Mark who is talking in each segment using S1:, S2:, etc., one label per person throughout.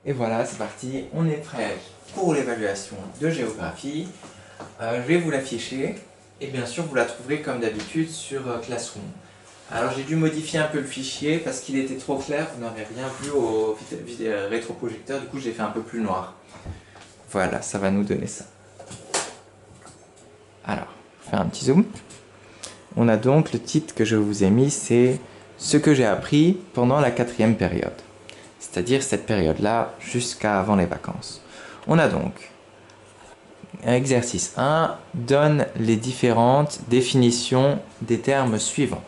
S1: Et voilà, c'est parti, on est prêt pour l'évaluation de géographie. Je vais vous l'afficher et bien sûr vous la trouverez comme d'habitude sur Classroom. Alors j'ai dû modifier un peu le fichier parce qu'il était trop clair, vous n'aurez rien vu au rétroprojecteur, du coup j'ai fait un peu plus noir. Voilà, ça va nous donner ça. Alors, je vais faire un petit zoom. On a donc le titre que je vous ai mis, c'est « Ce que j'ai appris pendant la 4e période ». C'est-à-dire cette période-là jusqu'à avant les vacances. On a donc exercice 1, donne les différentes définitions des termes suivants.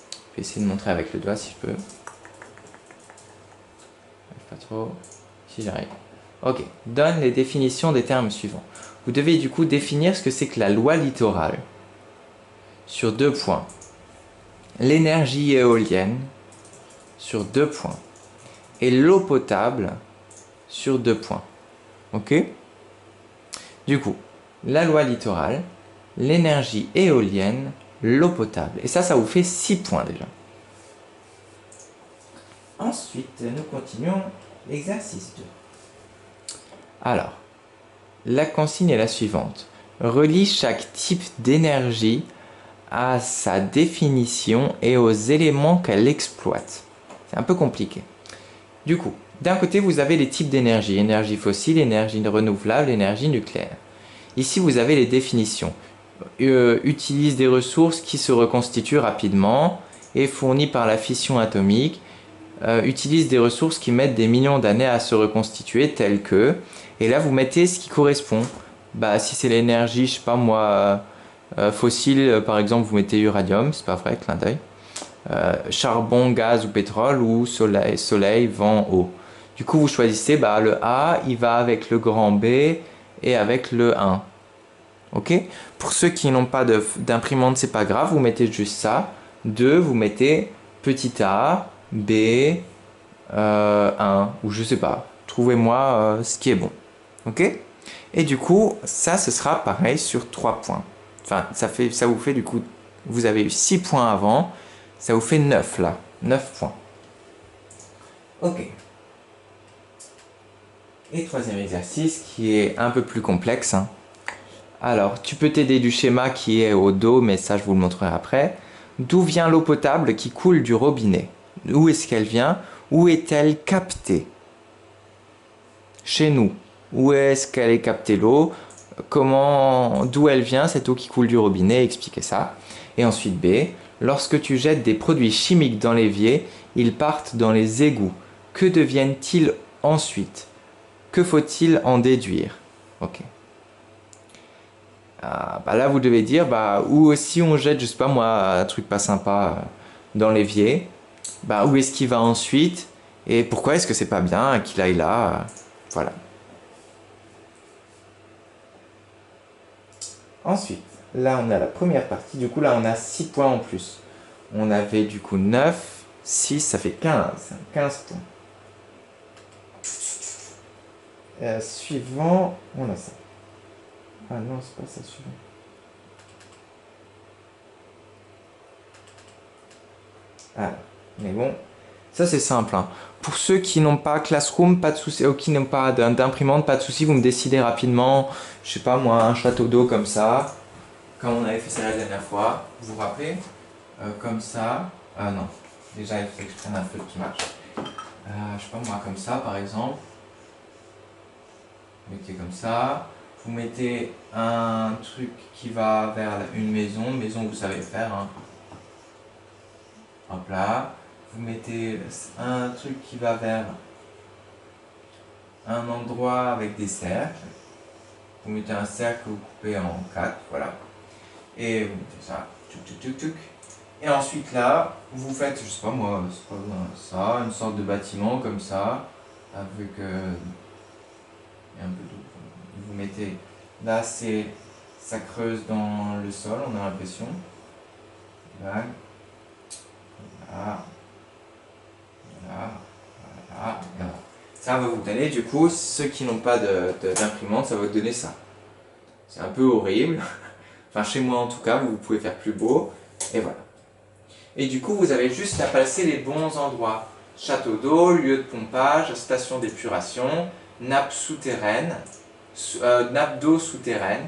S1: Je vais essayer de montrer avec le doigt si je peux. Pas trop. Si j'arrive. Ok, donne les définitions des termes suivants. Vous devez du coup définir ce que c'est que la loi littorale sur 2 points. L'énergie éolienne sur 2 points. Et l'eau potable sur 2 points. Ok? Du coup, la loi littorale, l'énergie éolienne, l'eau potable. Et ça vous fait 6 points déjà. Ensuite, nous continuons l'exercice 2. Alors, la consigne est la suivante. Relie chaque type d'énergie à sa définition et aux éléments qu'elle exploite. C'est un peu compliqué. Du coup, d'un côté, vous avez les types d'énergie. Énergie fossile, énergie renouvelable, énergie nucléaire. Ici, vous avez les définitions. Utilise des ressources qui se reconstituent rapidement et fournies par la fission atomique. Utilise des ressources qui mettent des millions d'années à se reconstituer, telles que... Et là, vous mettez ce qui correspond. Bah, si c'est l'énergie, je sais pas moi, fossile, par exemple, vous mettez uranium, c'est pas vrai, clin d'œil. Charbon, gaz ou pétrole, ou soleil, vent, eau. Du coup, vous choisissez, bah, le A, il va avec le grand B et avec le 1. Ok? Pour ceux qui n'ont pas d'imprimante, c'est pas grave, vous mettez juste ça. 2, vous mettez petit a, B, 1, ou je sais pas. Trouvez-moi ce qui est bon. Ok? Et du coup, ça, ce sera pareil sur 3 points. Enfin, ça vous fait du coup, vous avez eu 6 points avant, ça vous fait 9 là. 9 points. Ok. Et 3e exercice qui est un peu plus complexe. Hein. Alors, tu peux t'aider du schéma qui est au dos, mais ça je vous le montrerai après. D'où vient l'eau potable qui coule du robinet? Où est-ce qu'elle vient? Où est-elle captée? Chez nous. Où est-ce qu'elle est captée l'eau? D'où elle vient cette eau qui coule du robinet? Expliquez ça. Et ensuite B. Lorsque tu jettes des produits chimiques dans l'évier, ils partent dans les égouts. Que deviennent-ils ensuite? Que faut-il en déduire? Ok. Bah là, vous devez dire, bah, ou si on jette, je sais pas moi, un truc pas sympa dans l'évier, bah, où est-ce qu'il va ensuite? Et pourquoi est-ce que c'est pas bien qu'il aille là? Voilà. Ensuite, là, on a la première partie. Du coup, là, on a 6 points en plus. On avait du coup 9, 6, ça fait 15. 15 points. Suivant, on a ça. Ah non, c'est pas ça suivant. Ah, mais bon, ça c'est simple. Hein. Pour ceux qui n'ont pas Classroom, pas de souci, ou qui n'ont pas d'imprimante, pas de souci, vous me décidez rapidement, je sais pas moi, un château d'eau comme ça, comme on avait fait ça la dernière fois, vous vous rappelez? Comme ça, ah non, déjà il faut que je prenne un feu qui marche. Je sais pas moi, comme ça par exemple, vous mettez comme ça, vous mettez un truc qui va vers une maison vous savez faire, hein. Hop là. Vous mettez un truc qui va vers un endroit avec des cercles. Vous mettez un cercle que vous coupez en 4, voilà. Et vous mettez ça, tuc, tuc, tuc, tuc. Et ensuite là, vous faites, je sais pas moi, c'est pas ça, une sorte de bâtiment comme ça, avec un peu d'eau. Vous mettez, là ça creuse dans le sol, on a l'impression. Là. Voilà. Voilà, voilà, voilà. Ça va vous donner, du coup, ceux qui n'ont pas d'imprimante, ça va vous donner ça. C'est un peu horrible. Enfin, chez moi en tout cas, vous pouvez faire plus beau. Et voilà. Et du coup, vous avez juste à passer les bons endroits. château d'eau, lieu de pompage, station d'épuration, nappe souterraine, nappe d'eau souterraine,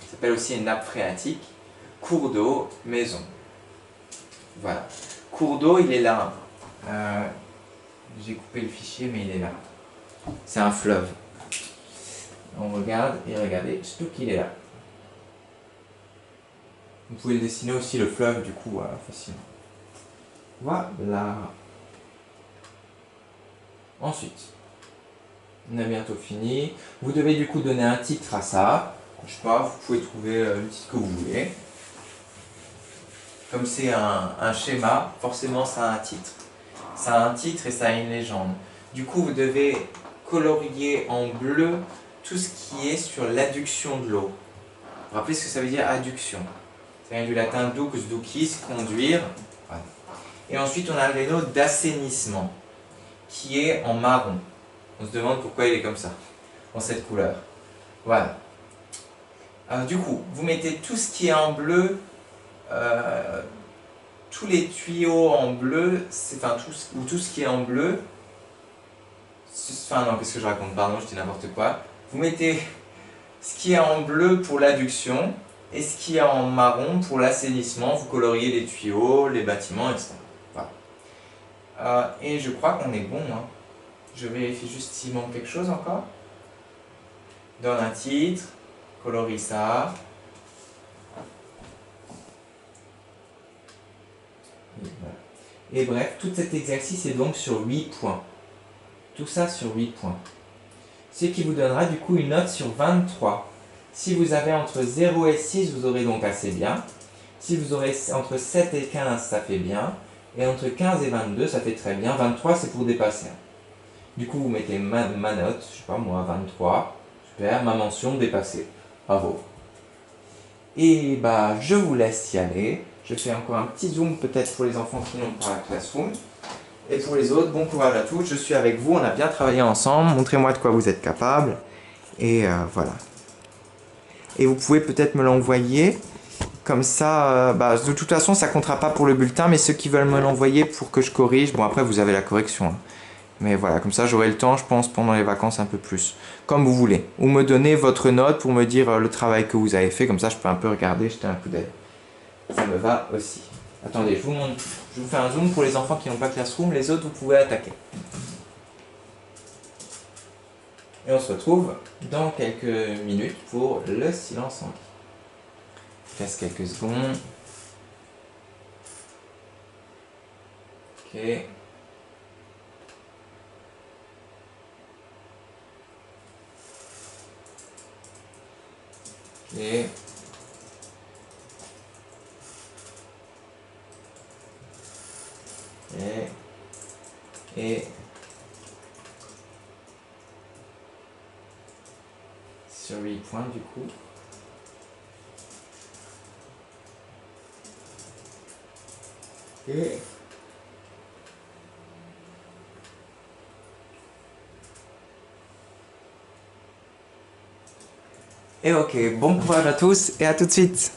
S1: ça s'appelle aussi une nappe phréatique, cours d'eau, maison. Voilà. Cours d'eau, il est là. J'ai coupé le fichier, mais il est là. C'est un fleuve. On regarde et regardez, surtout qu'il est là. Vous pouvez le dessiner aussi le fleuve du coup facilement. Voilà. Ensuite, on a bientôt fini. Vous devez du coup donner un titre à ça. Je sais pas, vous pouvez trouver le titre que vous voulez. Comme c'est un schéma, forcément ça a un titre. Ça a un titre et ça a une légende. Du coup, vous devez colorier en bleu tout ce qui est sur l'adduction de l'eau. Vous vous rappelez ce que ça veut dire adduction? Ça vient du latin dux, ducis, conduire. Voilà. Et ensuite, on a le réseau d'assainissement qui est en marron. On se demande pourquoi il est comme ça, en cette couleur. Voilà. Du coup, vous mettez tout ce qui est en bleu, tous les tuyaux en bleu, enfin tout ce qui est en bleu, enfin non, qu'est-ce que je raconte, pardon, je dis n'importe quoi. Vous mettez ce qui est en bleu pour l'adduction et ce qui est en marron pour l'assainissement, vous coloriez les tuyaux, les bâtiments, etc. Voilà. Et je crois qu'on est bon, hein. Je vérifie juste s'il manque quelque chose encore. Donne un titre, colorie ça. Et, voilà. Et bref, tout cet exercice est donc sur 8 points. Tout ça sur 8 points. Ce qui vous donnera du coup une note sur 23. Si vous avez entre 0 et 6, vous aurez donc assez bien. Si vous aurez entre 7 et 15, ça fait bien. Et entre 15 et 22, ça fait très bien. 23, c'est pour dépasser. Du coup, vous mettez ma note, je sais pas moi, 23. Super, ma mention dépassée. Bravo. Et bah, je vous laisse y aller. Je fais encore un petit zoom peut-être pour les enfants qui n'ont pas la Classroom. Et pour les autres, bon courage à tous. Je suis avec vous, on a bien travaillé ensemble. Montrez-moi de quoi vous êtes capable. Et voilà. Et vous pouvez peut-être me l'envoyer. Comme ça, de toute façon, ça comptera pas pour le bulletin. Mais ceux qui veulent me l'envoyer pour que je corrige, bon après vous avez la correction. Hein. Mais voilà, comme ça j'aurai le temps, je pense, pendant les vacances un peu plus. Comme vous voulez. Ou me donner votre note pour me dire le travail que vous avez fait. Comme ça, je peux un peu regarder, jeter un coup d'œil. Ça me va aussi. Attendez, je vous fais un zoom pour les enfants qui n'ont pas Classroom. Les autres, vous pouvez attaquer. Et on se retrouve dans quelques minutes pour le silence en vie. Je laisse quelques secondes. Ok. Ok. Et sur 8 points du coup. Et ok, bon courage à tous et à tout de suite.